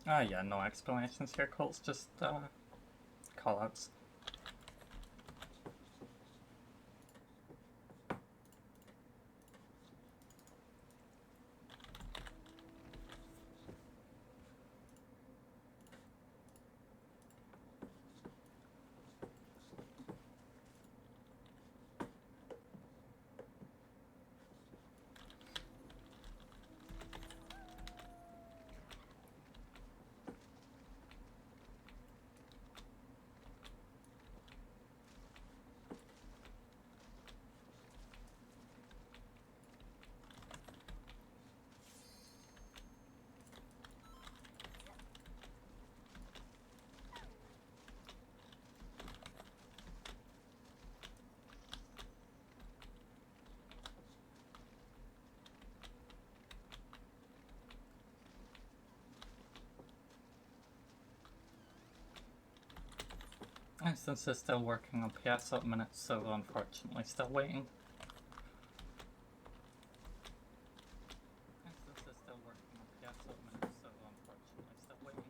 Yeah, no explanations here, Colts, just callouts. Since they're still working on PS at the minute, so unfortunately still waiting. Since they're still working on PS at the minute, so unfortunately still waiting.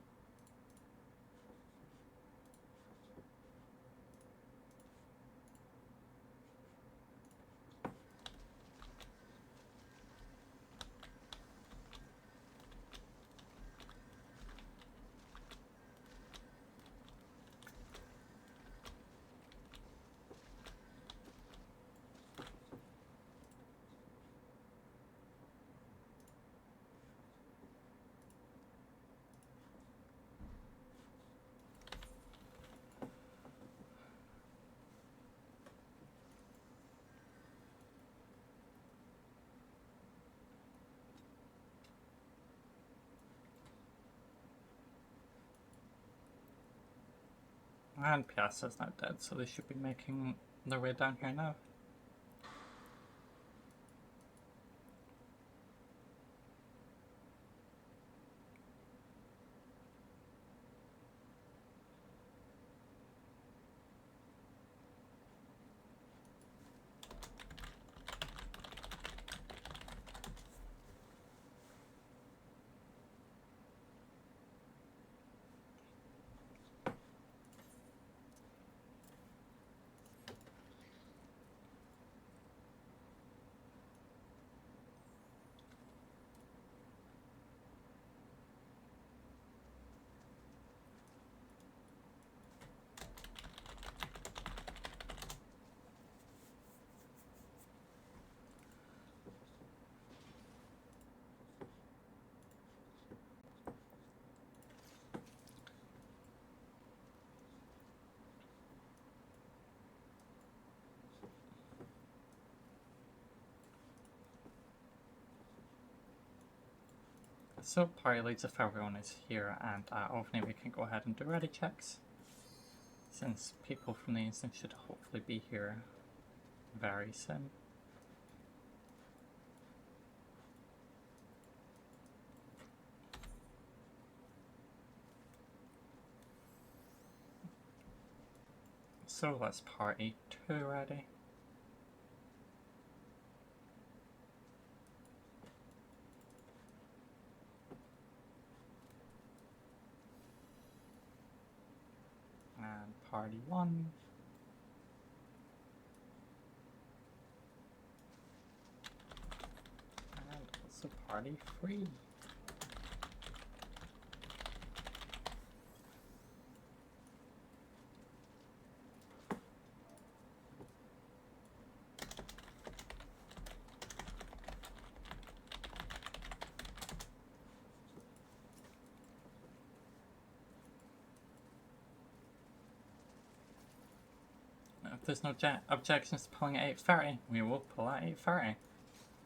And Piazza's not dead, so they should be making their way down here now. So party leads, if everyone is here, and hopefully we can go ahead and do ready checks. Since people from the instant should hopefully be here very soon. So let's party 2 ready. And party 1. And also party 3. If there's no objections to pulling at 8:30, we will pull at 8:30.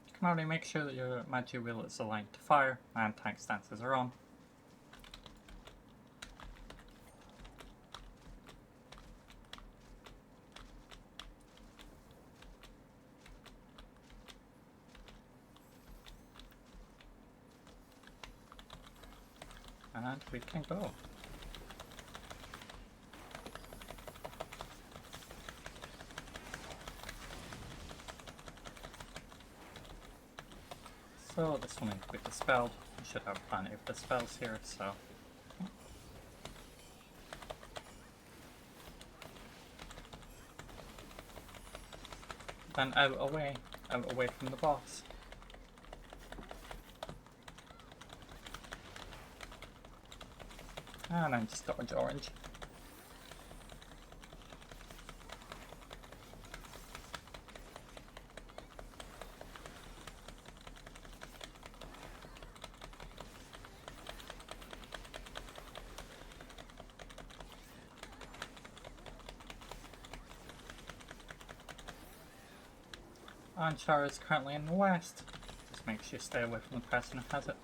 You can only make sure that your magic wheel is aligned to fire and tank stances are on. And we can go. So this will need to be dispelled. We should have plenty of dispels here, so Then out away from the boss. And then just dodge orange. And Char is currently in the west. Just make sure you stay away from the person who has it.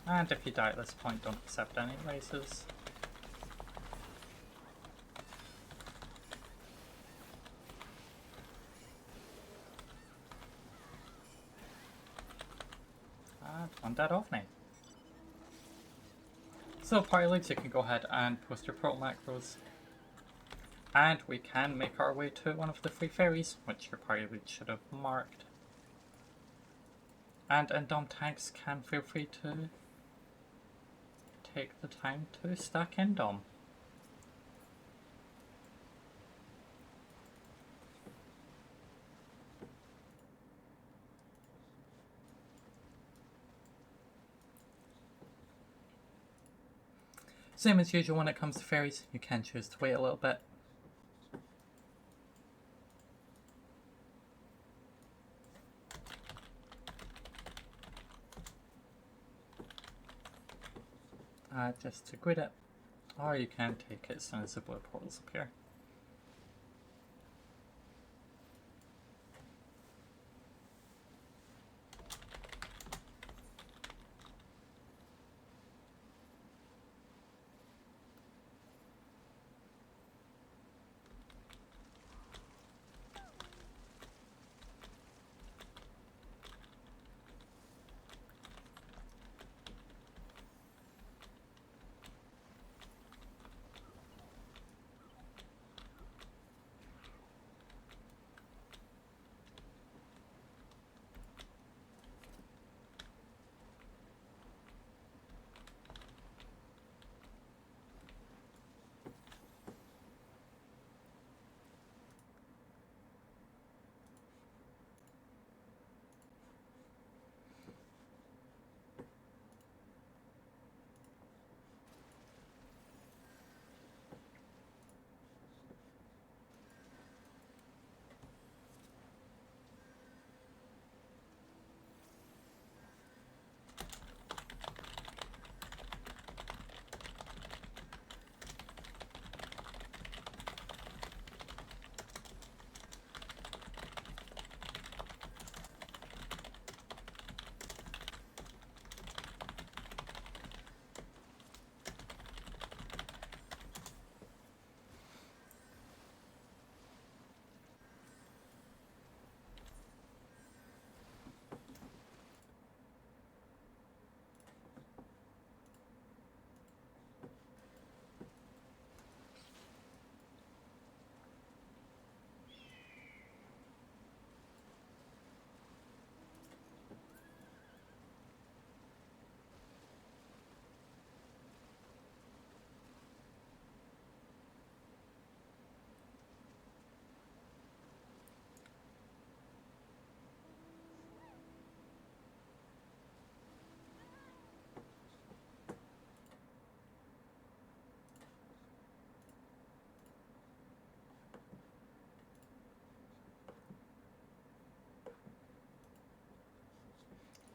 And if you die at this point, don't accept any races. And one dead off me. So party leads, you can go ahead and post your pro macros. And we can make our way to one of the free ferries, which your party lead should have marked. And Endom tanks can feel free to take the time to stack Endom. Same as usual when it comes to ferries, you can choose to wait a little bit. Just to grid it, or you can take it as soon as the blue portals appear.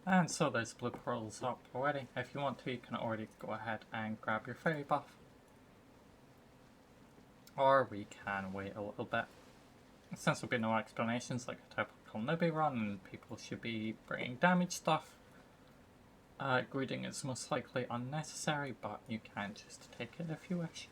And so there's blue portals up already. If you want to, you can already go ahead and grab your ferry buff. Or we can wait a little bit. Since there'll be no explanations like a typical newbie run and people should be bringing damage stuff, greeting is most likely unnecessary, but you can just take it if you wish.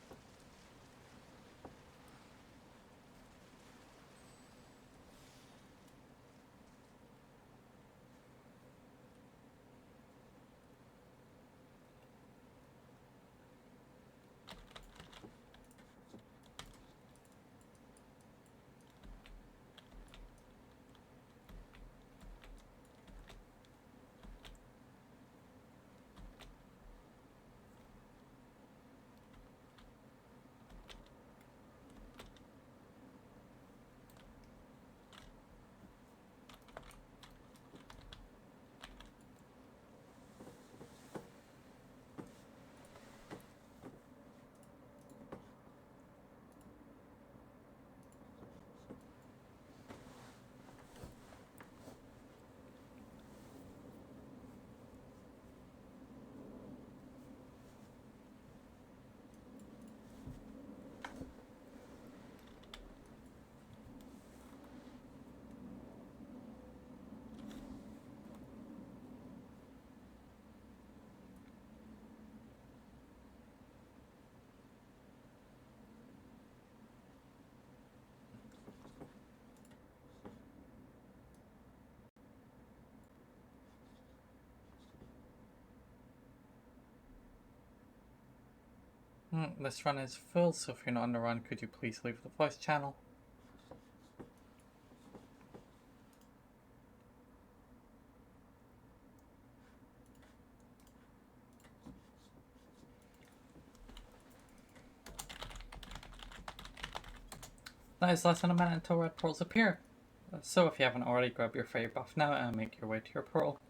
This run is full, so if you're not on the run, could you please leave the voice channel? That is less than a minute until red portals appear. So if you haven't already, grab your fairy buff now and make your way to your portal.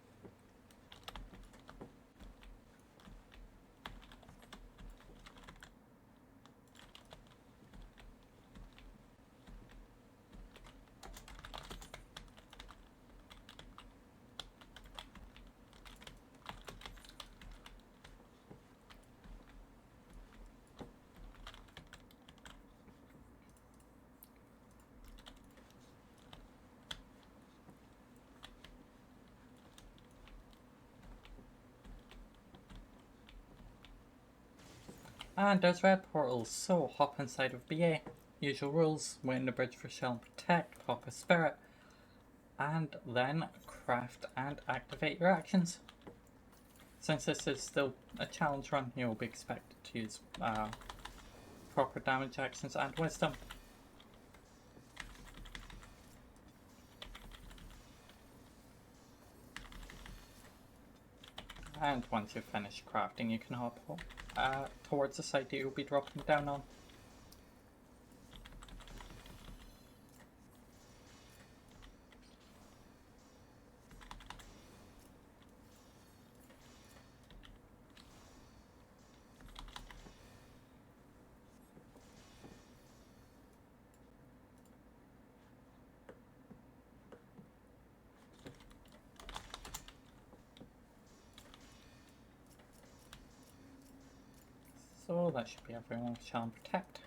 And there's red portals, so hop inside of BA. Usual rules, wait in the bridge for shell and protect, hop a spirit, and then craft and activate your actions. Since this is still a challenge run, you will be expected to use proper damage actions and wisdom. And once you've finished crafting, you can hop towards the site that you'll be dropping down on. So that should be everyone with shell and protect.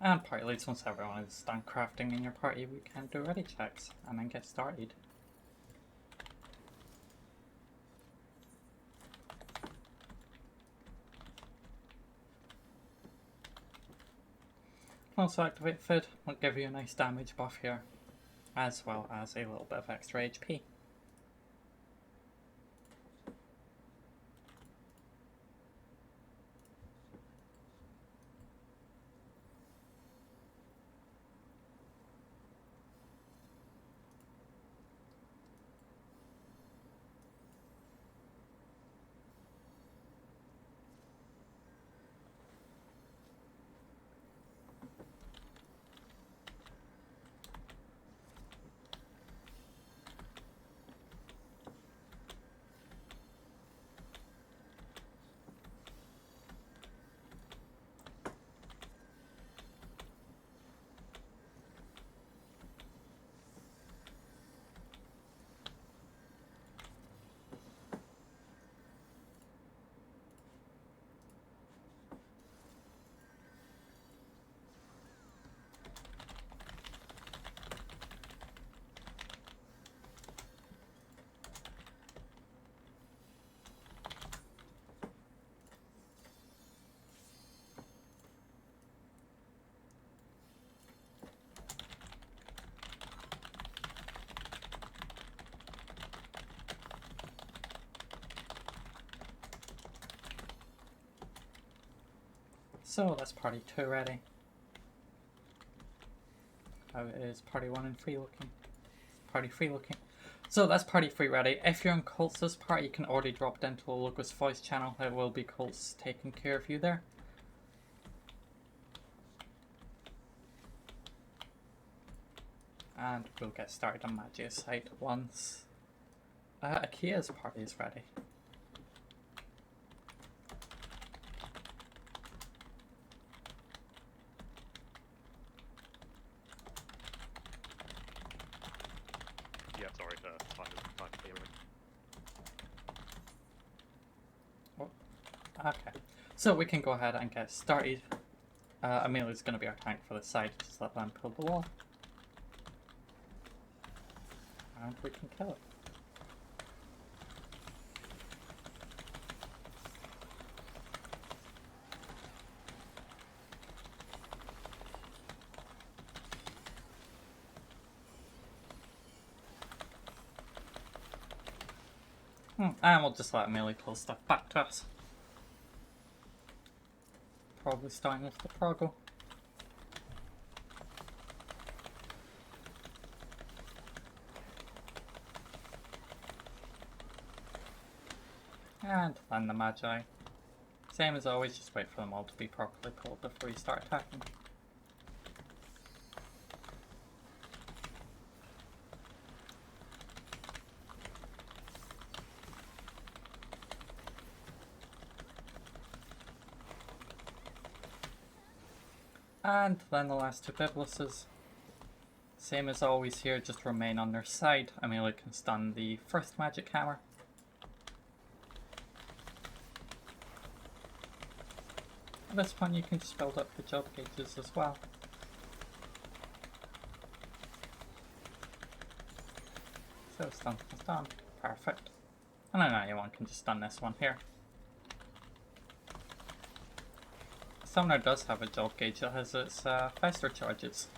And party leads, once everyone is done crafting in your party, we can do ready checks and then get started. Also activate food, will give you a nice damage buff here, as well as a little bit of extra HP. So that's party 2 ready. How is party 1 and 3 looking? Party 3 looking. So that's party 3 ready. If you're in Colt's this party, you can already drop into a Logos voice channel. It will be Colt's taking care of you there. And we'll get started on Magia's site once Akia's party is ready. So we can go ahead and get started. Amelia's going to be our tank for the side. Just let them pull the wall. And we can kill it. And we'll just let Amelia pull stuff back to us. Probably starting with the Proggle. And then the Magi. Same as always, just wait for them all to be properly pulled before you start attacking. And then the last two Bibluses. Same as always here, just remain on their side. Amelia can stun the first magic hammer. At this point you can just build up the job gauges as well. So stun, stun, perfect. And then anyone can just stun this one here. Summoner does have a job gauge that has its faster charges.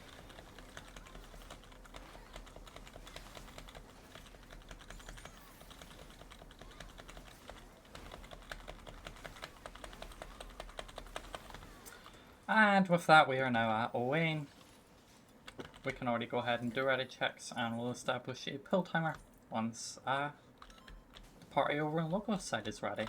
And with that we are now at Owain. We can already go ahead and do ready checks and we'll establish a pull timer once the party over on Logos side is ready.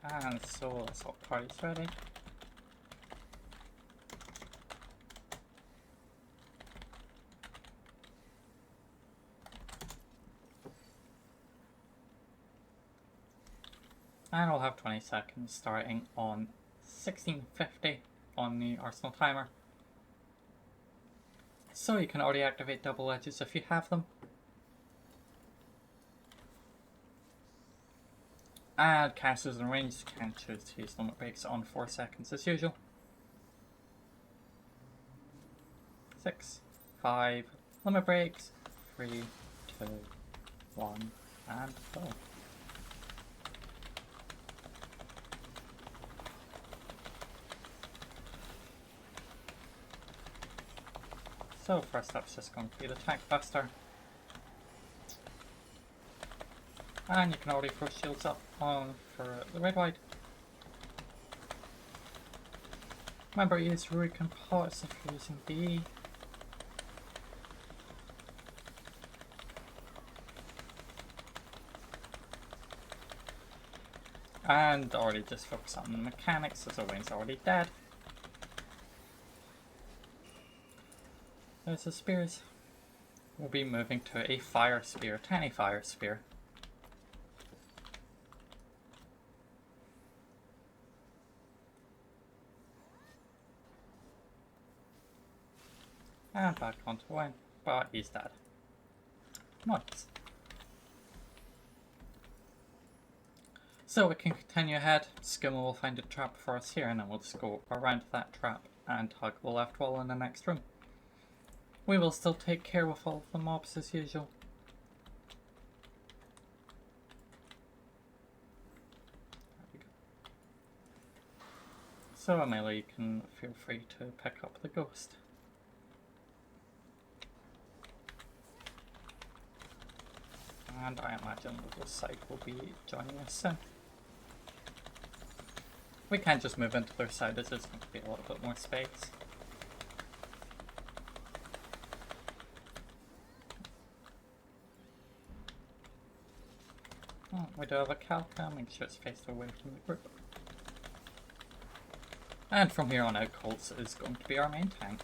And so assault party's ready. And we'll have 20 seconds starting on 1650 on the Arsenal timer. So you can already activate double edges if you have them. And casters and ranged can choose to use limit breaks on 4 seconds as usual. 6, 5, limit breaks, 3, 2, 1, and go. So first up is just going to be the tank buster. And you can already throw shields up on for the red white. Remember, use Eurekan pots if you're using B. And already just focus on the mechanics as Owain's already dead. There's the spears. We'll be moving to a fire spear, tiny fire spear. And back onto Owain, but he's dead. Nice. So we can continue ahead. Skimmer will find a trap for us here and then we'll just go around that trap and hug the left wall in the next room. We will still take care with all of the mobs as usual. There we go. So Amelia, you can feel free to pick up the ghost. And I imagine the side will be joining us soon. We can't just move into their side as there's going to be a little bit more space. Oh, we do have a Calca, make sure it's faced away from the group. And from here on out, Colts is going to be our main tank.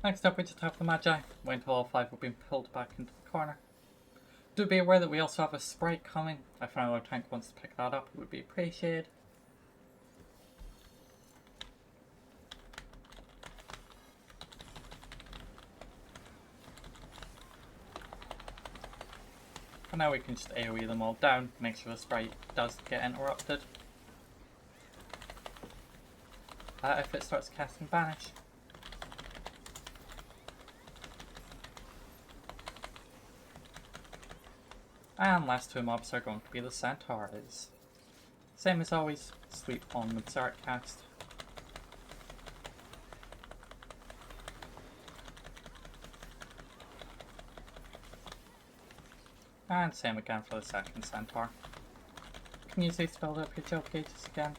Next up we just have the Magi. Wait until all 5 have been pulled back into the corner. Do be aware that we also have a Sprite coming. If another tank wants to pick that up, it would be appreciated. For now we can just AoE them all down, make sure the Sprite does get interrupted. If it starts casting Banish. And last 2 mobs are going to be the Centaurs. Same as always, sweep on with Zart cast. And same again for the second Centaur. You can use these to build up your job gauges again.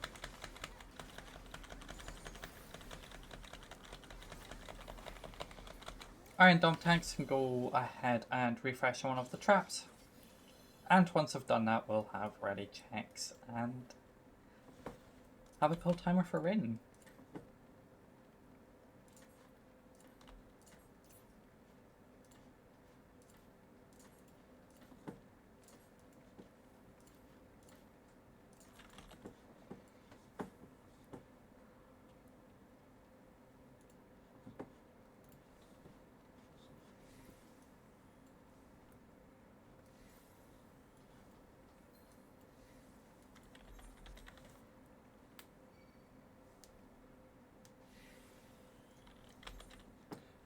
Iron Dome tanks can go ahead and refresh one of the traps. And once I've done that, we'll have ready checks and have a cold timer for raiding.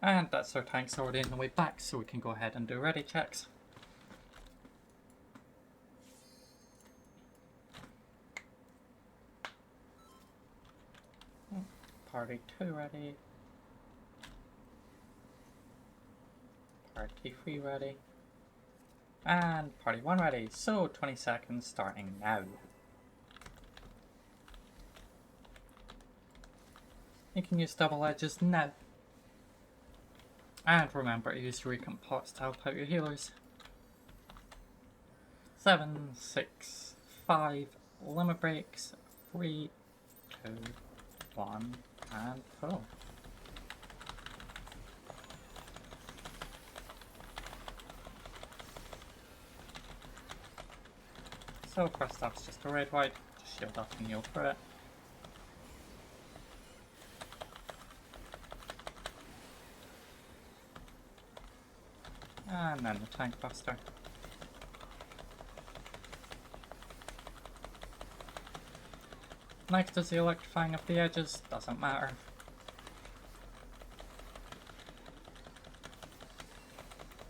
And that's our tanks already on the way back, so we can go ahead and do ready checks. Party 2 ready. Party 3 ready. And party 1 ready. So 20 seconds starting now. You can use double edges now. And remember to use Eurekan pots to help out your healers. 7, 6, 5, limit breaks, 3, 2, 1, and pull. So first up's just a red white, just shield up and heal for it. And then the tank buster. Next is the electrifying of the edges, doesn't matter.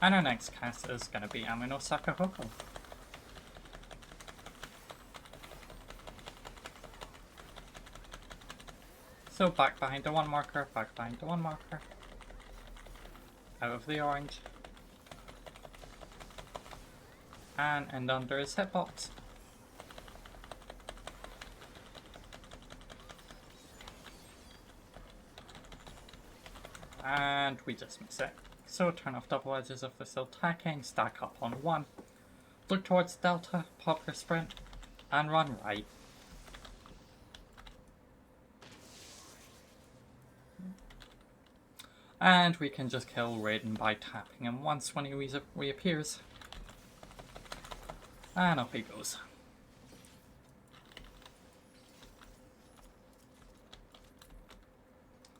And our next cast is going to be Amino Sakahoko. So back behind the 1 marker, back behind the 1 marker. Out of the orange. And under his hitbox. And we just miss it. So turn off double edges if they're still attacking, stack up on 1. Look towards Delta, pop your sprint, and run right. And we can just kill Raiden by tapping him once when he reappears. And up he goes.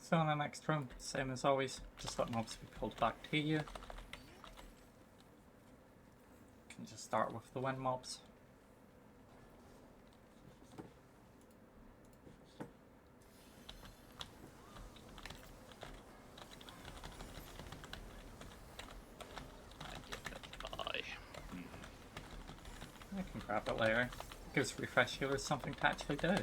So in the next room, same as always, just let mobs be pulled back to you. You can just start with the wind mobs. I can grab it later. It gives refresh healers something to actually do. Aww.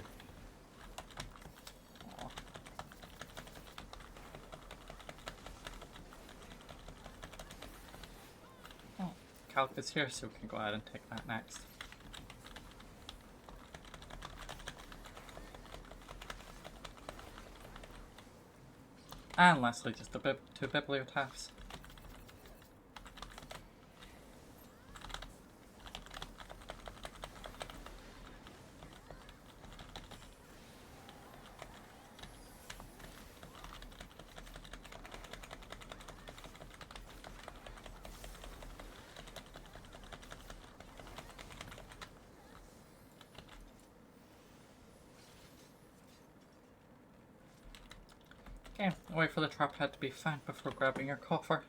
Oh, Calc is here, so we can go ahead and take that next. And lastly, just the two bibliotaphs. Okay, wait for the trap head to be found before grabbing your coffer.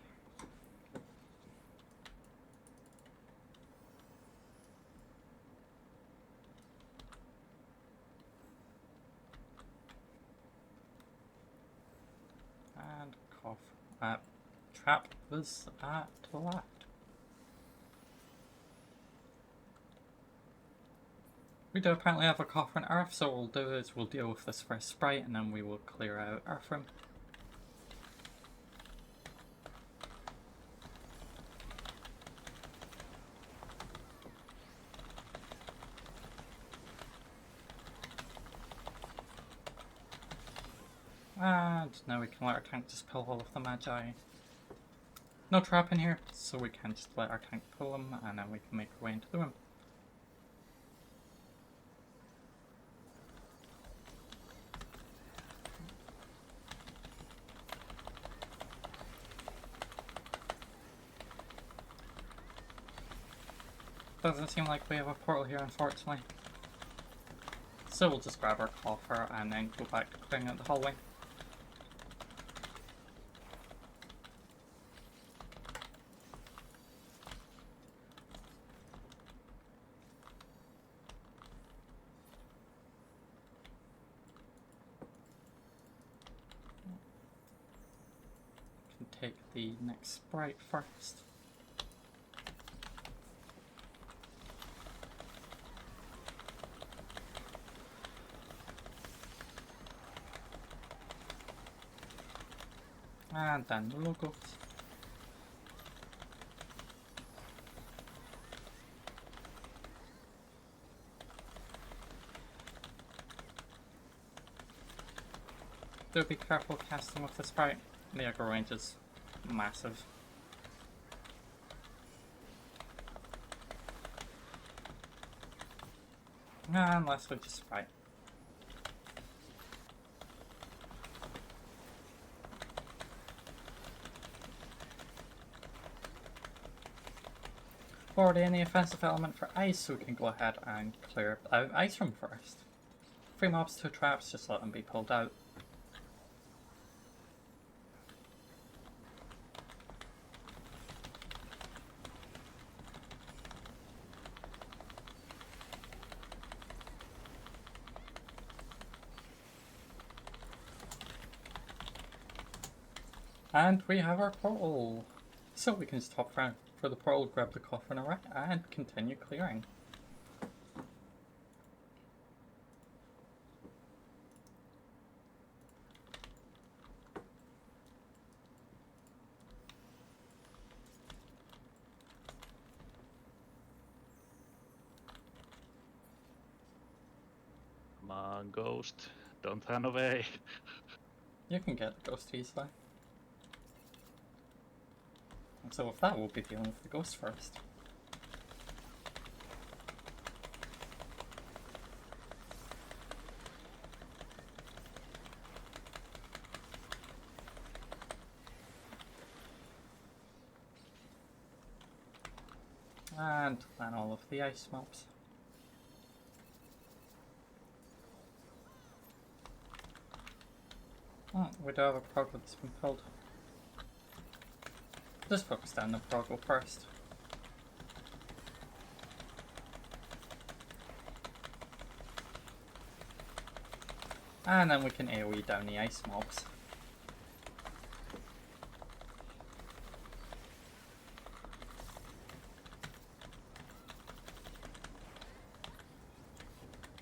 And trap was to the left. We do apparently have a coffer in Earth, so what we'll do is we'll deal with this first sprite and then we will clear out Earth room. And now we can let our tank just pull all of the magi. No trap in here, so we can just let our tank pull them and then we can make our way into the room. Doesn't seem like we have a portal here, unfortunately. So we'll just grab our coffer and then go back to clearing out the hallway. Take the next sprite first. And then the logos. Do be careful casting with the sprite. The aggro range is massive. And lastly, just sprite. Already any offensive element for ice, so we can go ahead and clear out ice room first. 3 mobs, 2 traps, just let them be pulled out. And we have our portal. So we can just hop around for the portal, grab the coffer in a rack, and continue clearing. Come on, ghost. Don't run away. You can get the ghost easily. And so with that, we'll be dealing with the ghost first. And then all of the ice mobs. Oh, we do have a proggle that's been pulled. Just focus down the proggle first. And then we can AoE down the ice mobs.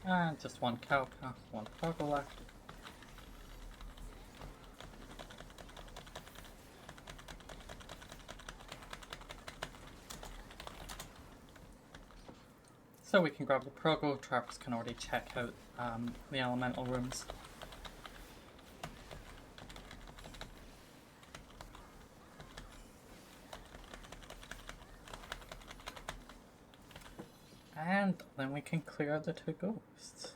And just one Kalka, one proggle left. So we can grab the proggle. Trappers can already check out the elemental rooms. And then we can clear the 2 ghosts.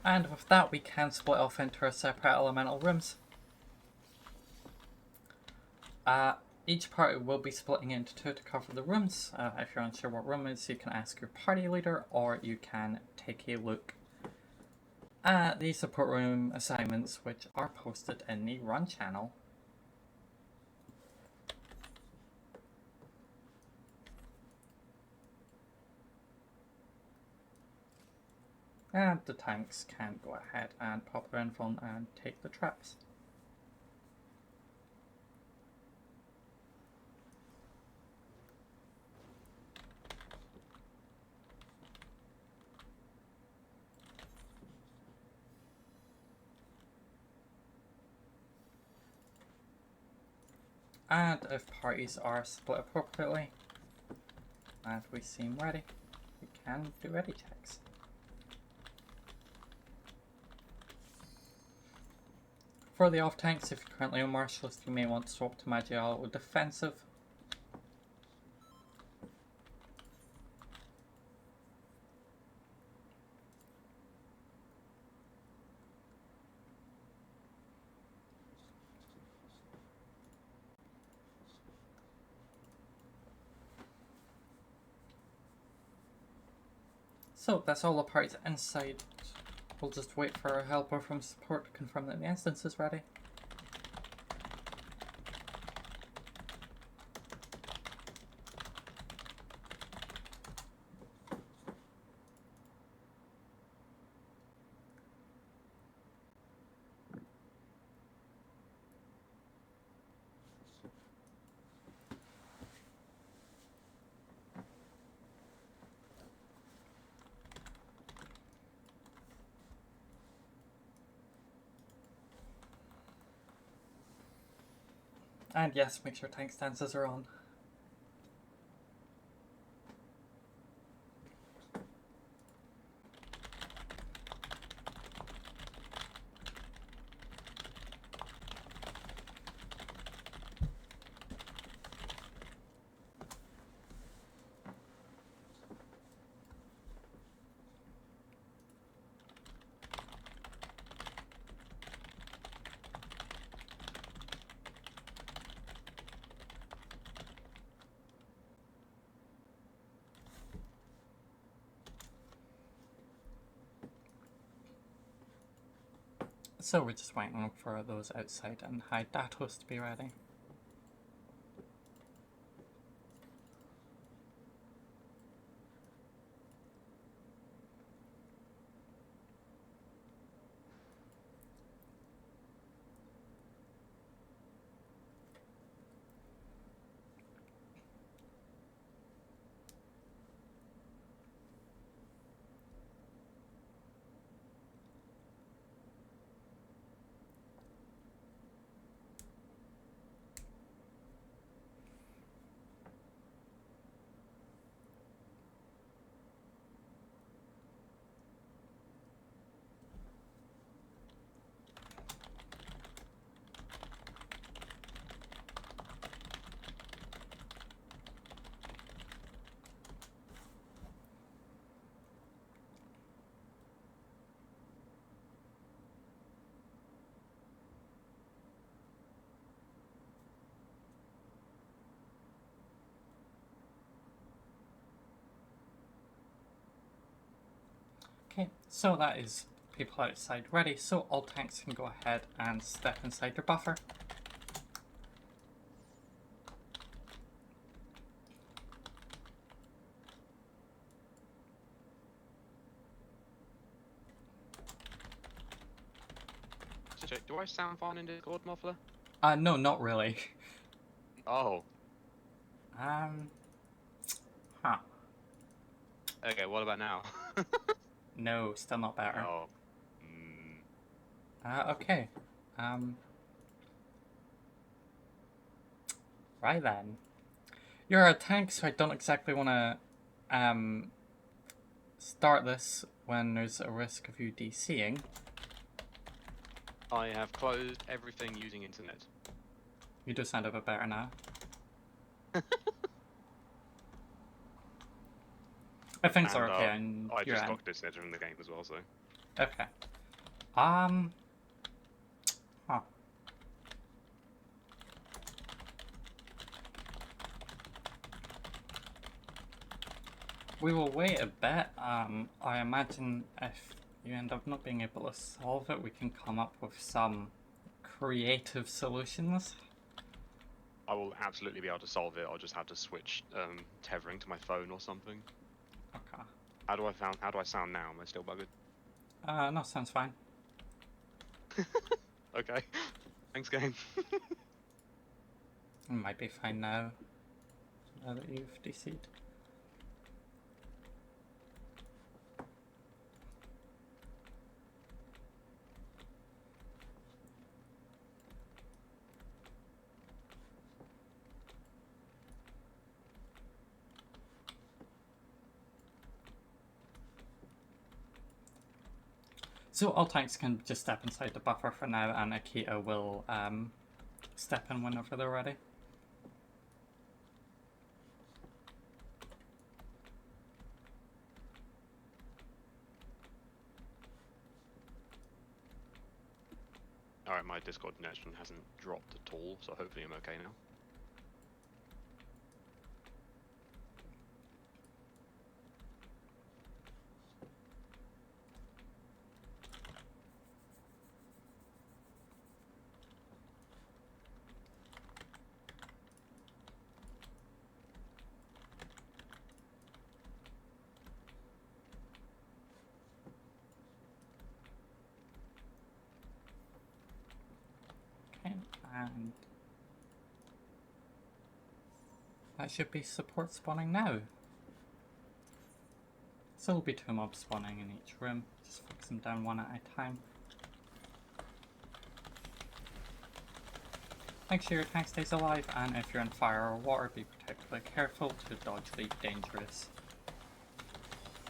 And with that, we can split off into our separate elemental rooms. Each party will be splitting into 2 to cover the rooms. If you're unsure what room is, you can ask your party leader, or you can take a look at the support room assignments, which are posted in the Run channel. And the tanks can go ahead and pop their info and take the traps. And if parties are split appropriately and we seem ready, we can do ready checks. For the off tanks, if you're currently on Martialist, you may want to swap to Magial or Defensive. So that's all the parties inside. We'll just wait for our helper from support to confirm that the instance is ready. And yes, make sure tank stances are on. So we're just waiting for those outside and high datos to be ready. Okay, so that is people outside ready, so all tanks can go ahead and step inside your buffer. Do I sound fine in Discord, Muffler? No, not really. Oh. Huh. Okay, what about now? No, still not better. Oh. Okay. Right then. You're a tank, so I don't exactly want to start this when there's a risk of you DCing. I have closed everything using internet. You do sound a bit better now. If things are okay on I your just end. locked this from the game as well, so. Okay. Huh. We will wait a bit. I imagine if you end up not being able to solve it, we can come up with some creative solutions. I will absolutely be able to solve it. I'll just have to switch tethering to my phone or something. Okay. How do I sound now? Am I still bugged? No, sounds fine. Okay. Thanks, game. It might be fine now. Now that you've DC'd. So all tanks can just step inside the buffer for now, and Akita will step in whenever they're ready. Alright, my Discord connection hasn't dropped at all, so hopefully I'm okay now. Okay, and that should be support spawning now. So there'll be 2 mobs spawning in each room. Just fix them down one at a time. Make sure your tank stays alive, and if you're in fire or water, be particularly careful to dodge the dangerous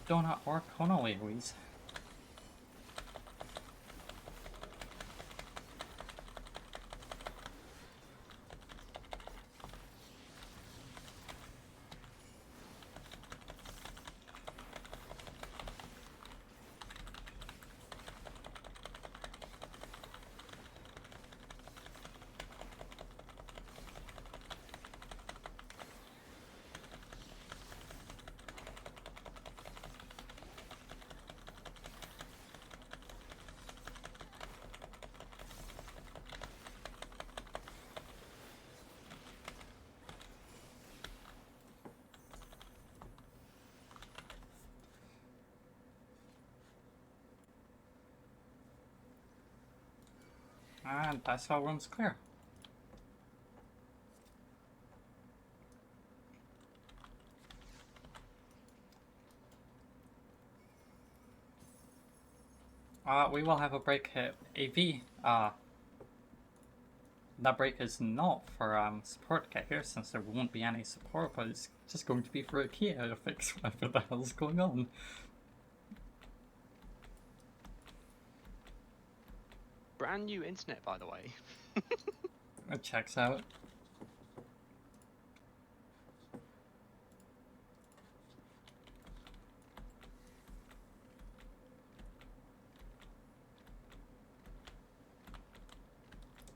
donut or cone AoEs. And that's all room's clear. We will have a break hit AV. That break is not for support to get here, since there won't be any support, but it's just going to be for Akita to fix whatever the hell's going on. Brand new internet, by the way. It checks out.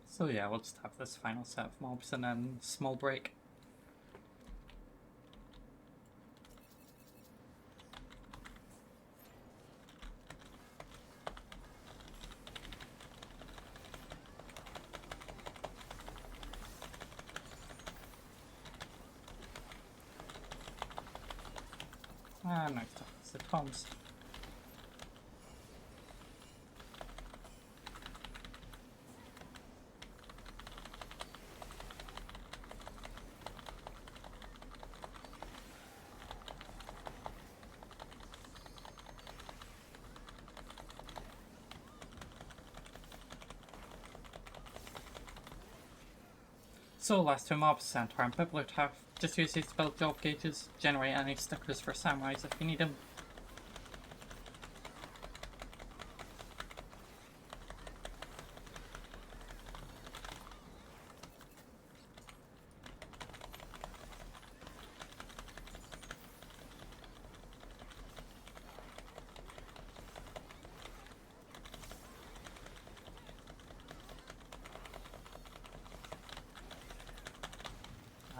So yeah, we'll just have this final set of mobs and then small break. Next up is the comms. So last two mobs, Centaur and Bibliotaph. Just use these to build job gauges, generate any stickers for samurais if you need them.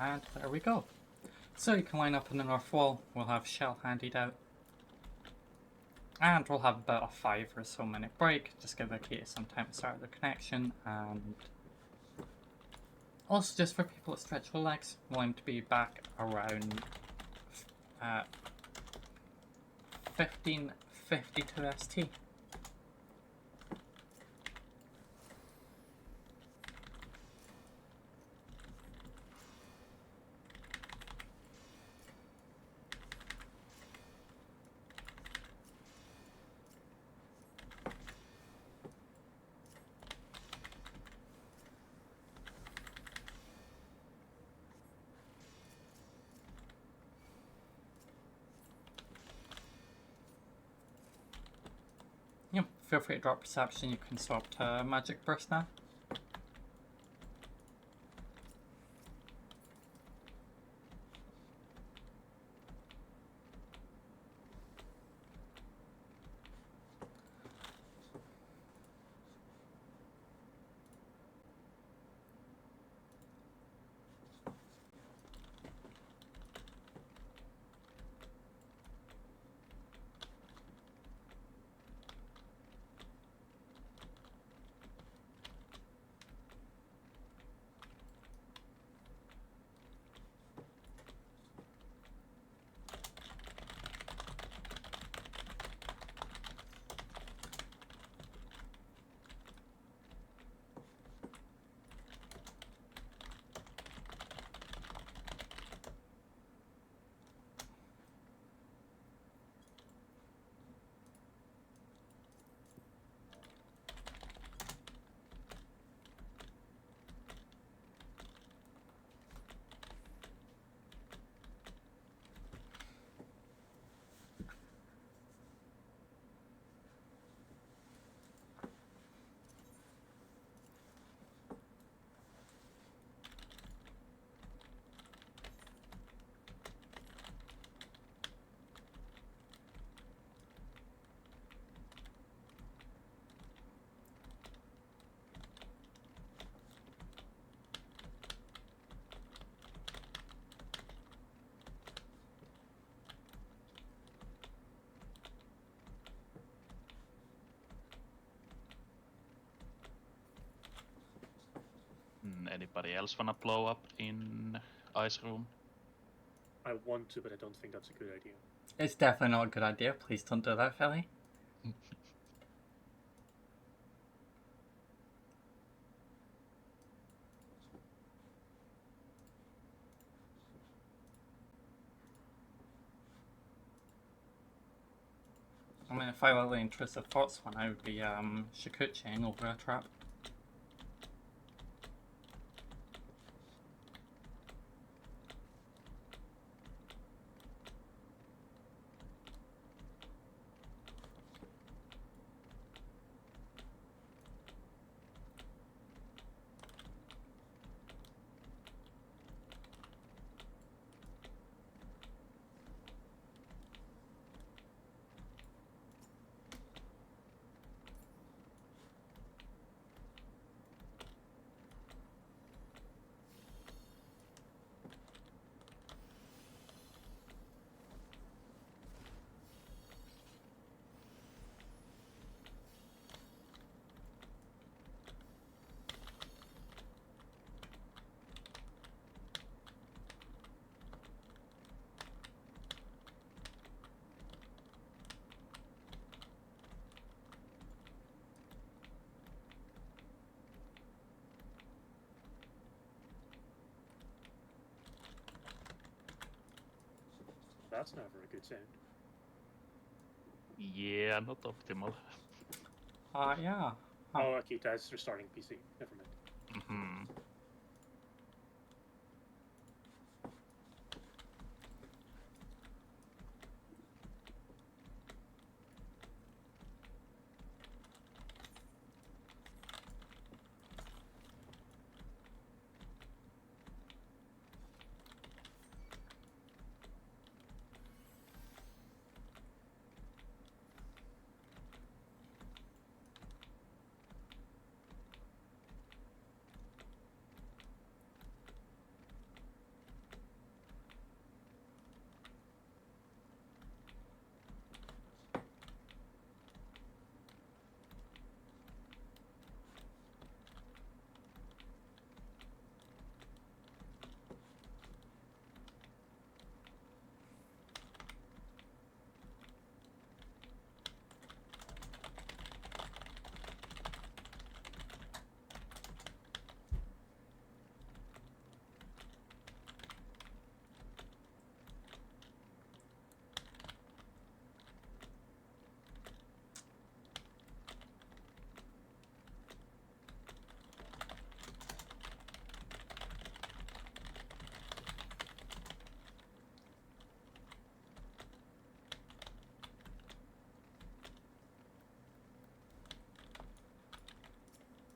And there we go. So you can line up in the north wall, we'll have shell handed out. And we'll have about a 5 or so minute break, just give the key some time to start the connection, and also just for people that stretch their legs, we'll aim to be back around 1552 ST. Yep, feel free to drop perception, you can swap to magic burst now. Anybody else wanna blow up in ice room? I want to, but I don't think that's a good idea. It's definitely not a good idea, please don't do that, Philly. I mean, if I were the intrusive thoughts one, I would be Shikuchiing over a trap. That's never a good sound. Yeah, not optimal. Yeah. Oh, okay, that's restarting PC. Never mind. Mm-hmm.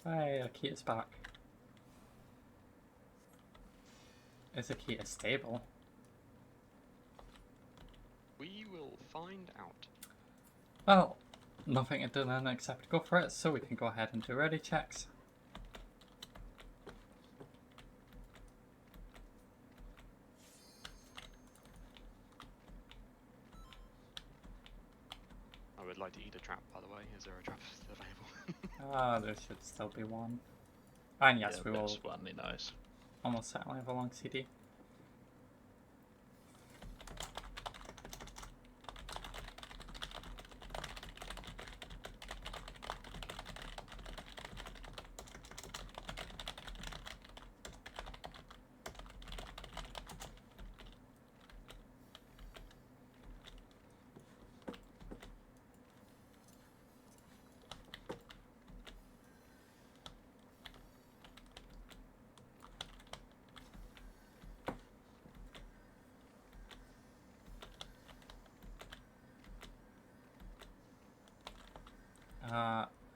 Hey, Akita's back. Is Akita stable? We will find out. Well, nothing to do then except go for it, so we can go ahead and do ready checks. I would like to eat a trap, by the way. Is there a trap still available? Ah, there should still be one. And yes, Yeah, we will that's one nice. almost certainly have a long CD.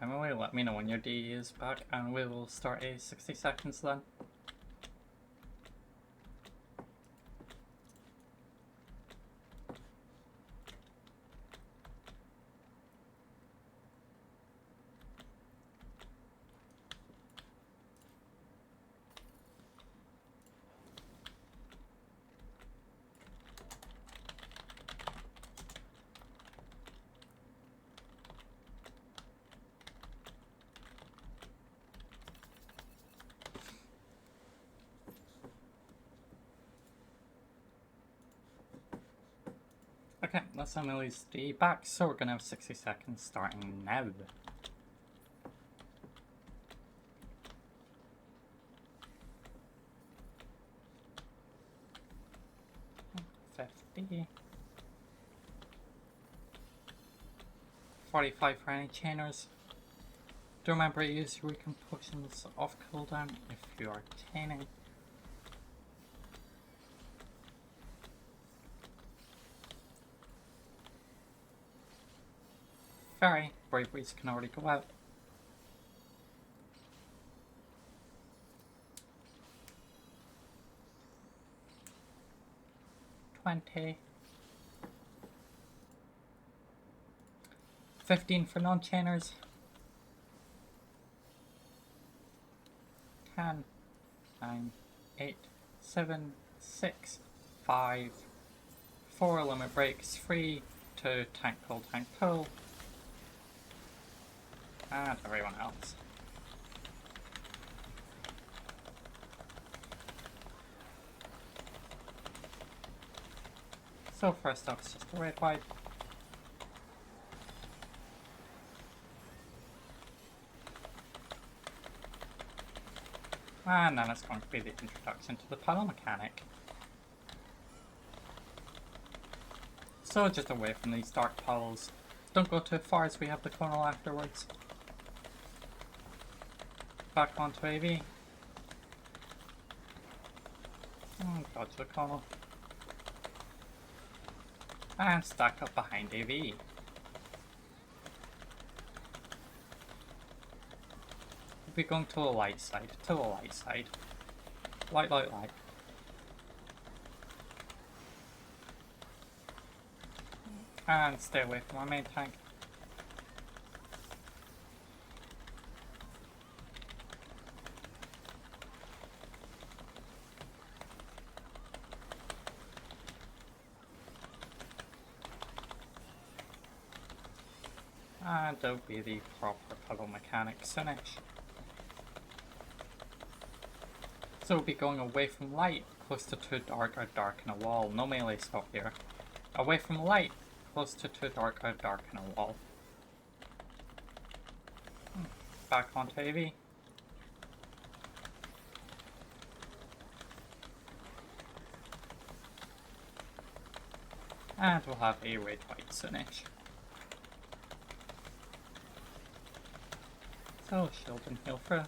Emily, let me know when your D is back and we will start a 60 seconds then. Okay, that's Emily's D back, so we're gonna have 60 seconds starting now. $50. 45 for any chainers. Do remember to use Eurekan potions off cooldown if you are chaining. Fairy, braveries can already go out. $20. 15 for non-chainers. 10, 9, 8, 7, 6, 5, 4 limit breaks, 3, 2, tank pull, and everyone else. So first up is just a red white. And then it's going to be the introduction to the puddle mechanic. So just away from these dark puddles. Don't go too far as we have the conal afterwards. Back onto AV. Dodge the conal. And stack up behind AV. We'll be going to the light side, Light. And stay away from our main tank. And there'll be the proper puddle mechanics finish. So we'll be going away from light, close to too dark or darken a wall. No melee stop here. Away from light, close to too dark or darken a wall. Back onto AV. And we'll have a red white finish. So shield and heal through.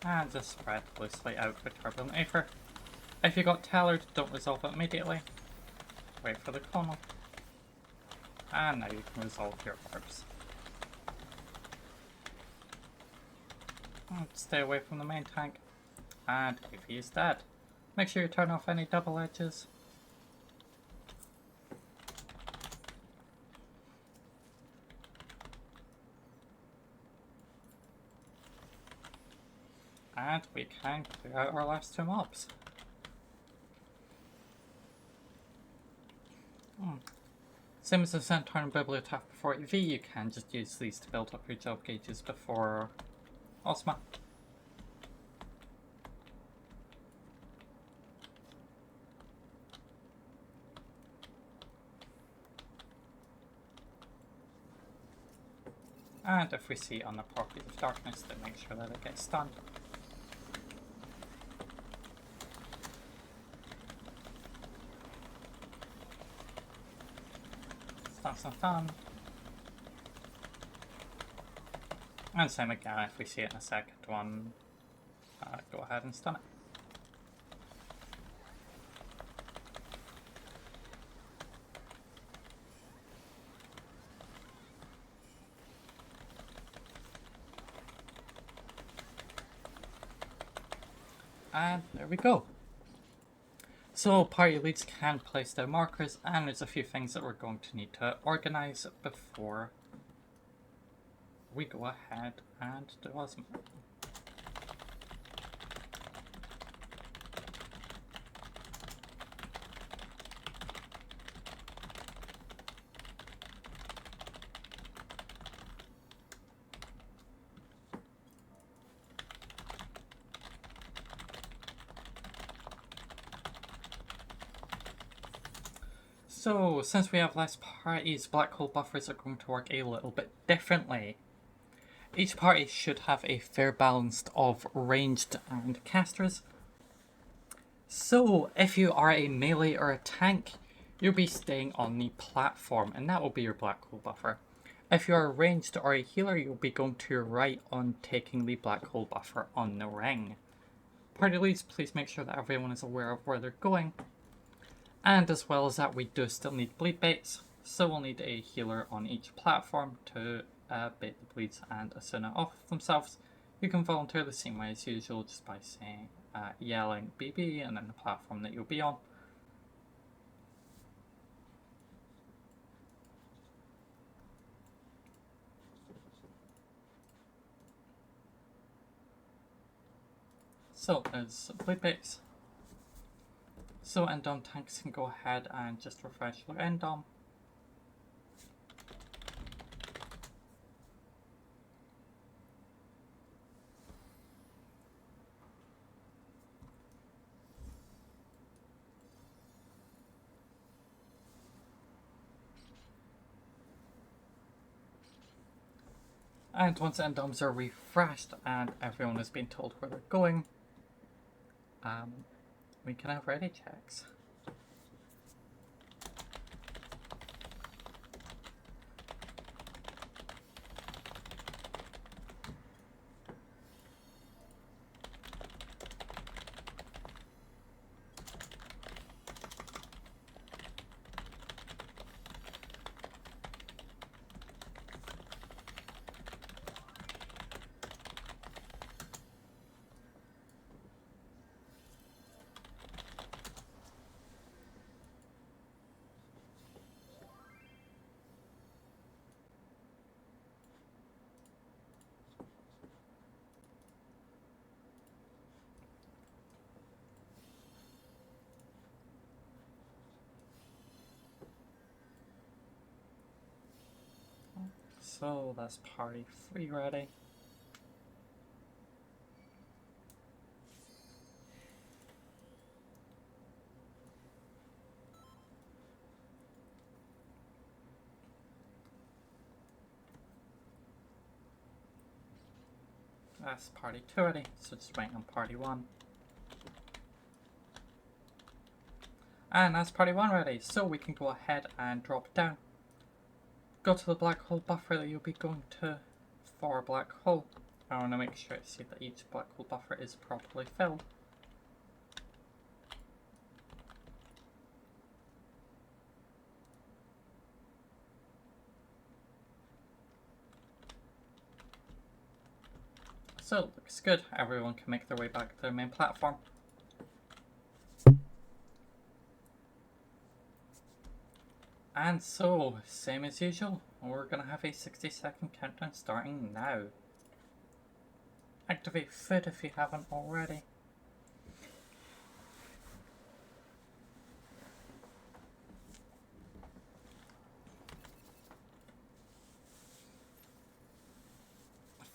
And just spread loosely out for Turbulent Aether. If you got tailored, don't resolve it immediately. Wait for the colonel. And now you can resolve your orbs. Stay away from the main tank. And if he is dead, make sure you turn off any double edges. And we can clear out our last two mobs. Same as the Centaur and Bibliotaph before EV, you can just use these to build up your job gauges before Osma. And if we see on the properties of darkness, then make sure that it gets stunned. Stun. And same again, if we see it in a second one, go ahead and stun it. And there we go. So party leads can place their markers, and there's a few things that we're going to need to organize before we go ahead and do Osmo. So, since we have less parties, black hole buffers are going to work a little bit differently. Each party should have a fair balance of ranged and casters. So, if you are a melee or a tank, you'll be staying on the platform, and that will be your black hole buffer. If you are ranged or a healer, you'll be going to your right on taking the black hole buffer on the ring. Party leads, please make sure that everyone is aware of where they're going. And as well as that, we do still need bleed baits, so we'll need a healer on each platform to bait the bleeds and Asuna off themselves. You can volunteer the same way as usual, just by saying, yelling BB and then the platform that you'll be on. So there's bleed baits. So Endom tanks can go ahead and just refresh your Endom. And once Endoms are refreshed and everyone has been told where they're going, we can have ready checks. So that's party 3 ready. That's party 2 ready, so just waiting on party 1. And that's party 1 ready, so we can go ahead and drop down. Go to the black hole buffer that you'll be going to for black hole. I want to make sure to see that each black hole buffer is properly filled. So it looks good. Everyone can make their way back to their main platform. And so, same as usual, we're gonna have a 60-second countdown starting now. Activate food if you haven't already.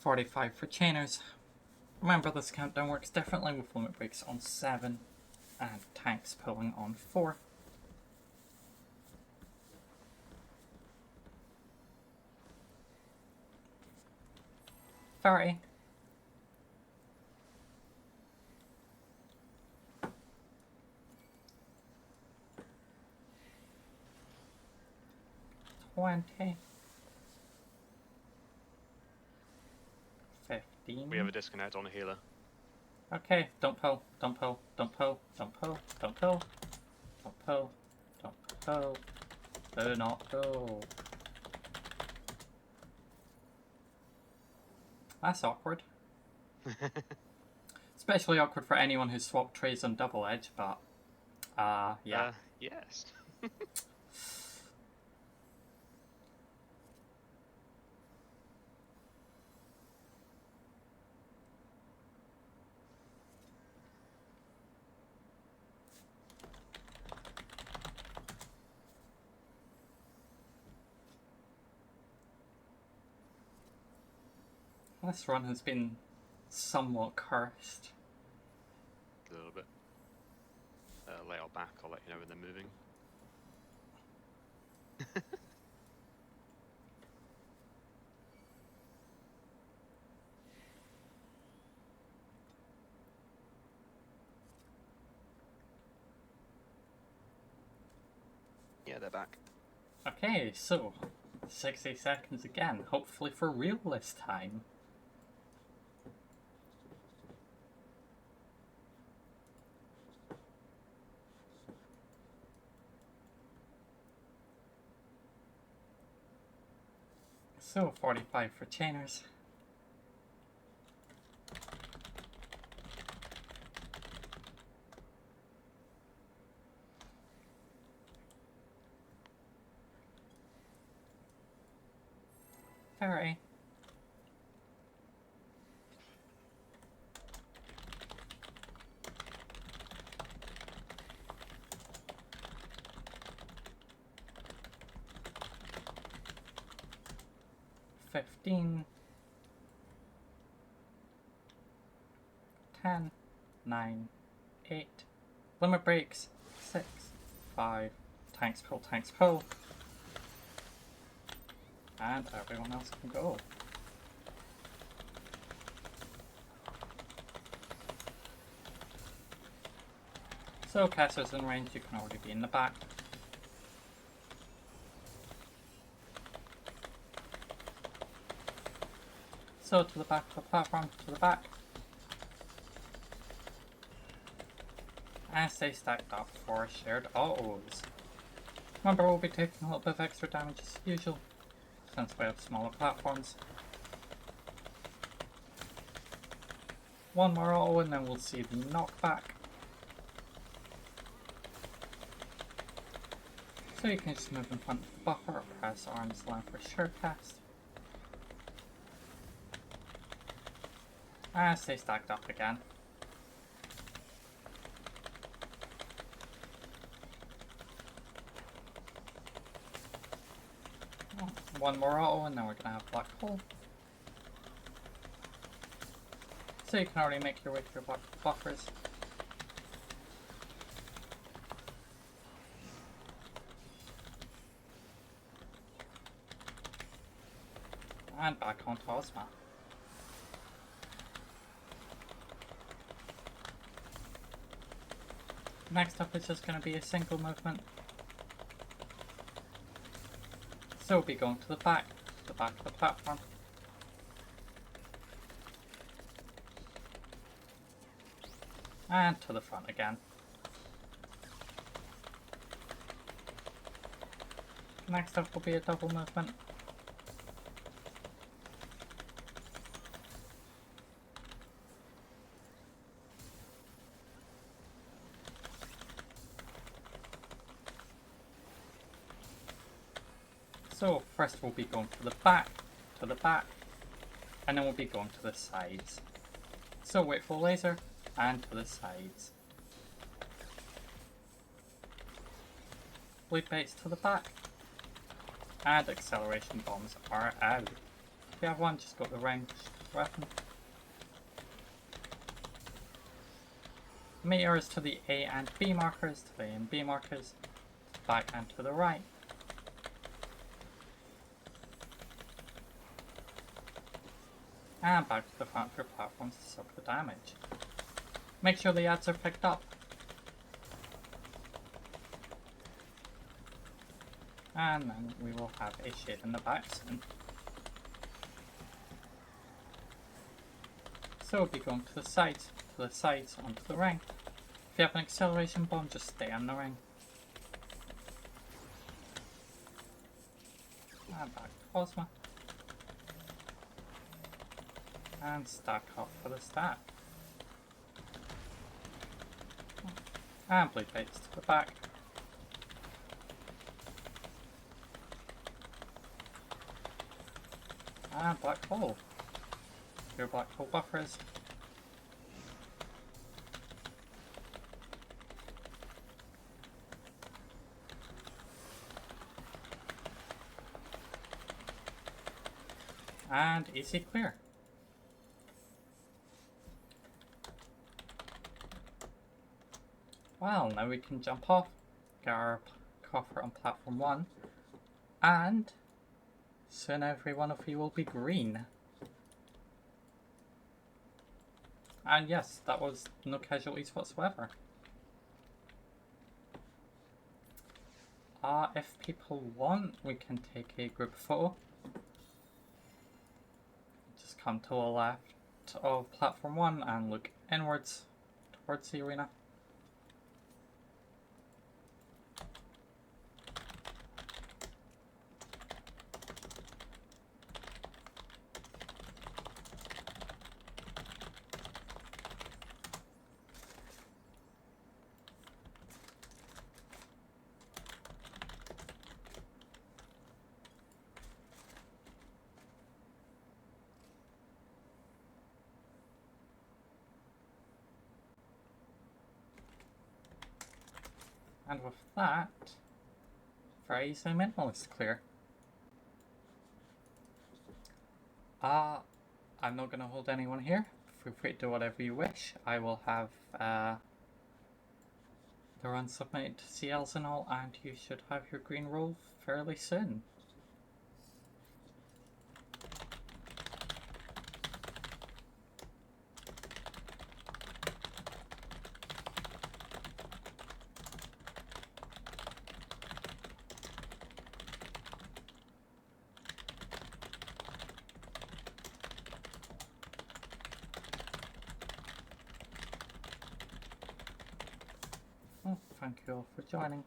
$45 for chainers. Remember, this countdown works differently with limit breaks on 7 and tanks pulling on 4. $30. $20. 15. We have a disconnect on a healer. Okay, don't pull, don't pull, don't pull, don't pull, don't pull, don't pull, don't pull, do not pull. That's awkward. Especially awkward for anyone who swapped trays on double edge, but yeah. Yes. This run has been somewhat cursed. A little bit. Lay out back, I'll let you know when they're moving. Yeah, they're back. Okay, so 60 seconds again, hopefully for real this time. So 45 for chainers. $30. $15. 10, 9, 8. Limit breaks. 6, 5. Tanks pull, tanks pull. And everyone else can go. So casters in range, you can already be in the back. So to the back of the platform, to the back. And stay stacked up for shared autos. Remember, we'll be taking a little bit of extra damage as usual, since we have smaller platforms. One more auto and then we'll see the knockback. So you can just move in front of the buffer, press arms line for sure cast. And stay stacked up again. One more auto and then we're gonna have black hole. So you can already make your way to your buffers. And back onto Ozma. Next up is just going to be a single movement. So we'll be going to the back of the platform. And to the front again. Next up will be a double movement. So first we'll be going to the back, and then we'll be going to the sides. So wait for laser, and to the sides. Bleed baits to the back. And acceleration bombs are out. If you have one, just go to the ranged weapon. Meteors to the A and B markers, to the A and B markers, to the back and to the right. And back to the front for platforms to suck the damage. Make sure the ads are picked up. And then we will have a shade in the back soon. So we'll be going to the sides, onto the ring. If you have an acceleration bomb, just stay on the ring. And back to Cosma. And stack up for the stack. And bleed baits to the back. And black hole. Your black hole buffers. And easy clear. Well, now we can jump off, get our coffer on platform 1, and soon every one of you will be green. And yes, that was no casualties whatsoever. If people want, we can take a group photo. Just come to the left of platform 1 and look inwards towards the arena. And with that, very easily minimalist clear. I'm not going to hold anyone here. Feel free to do whatever you wish. I will have the run submitted to CLs and all, and you should have your green roll fairly soon. Well, thank you all for joining.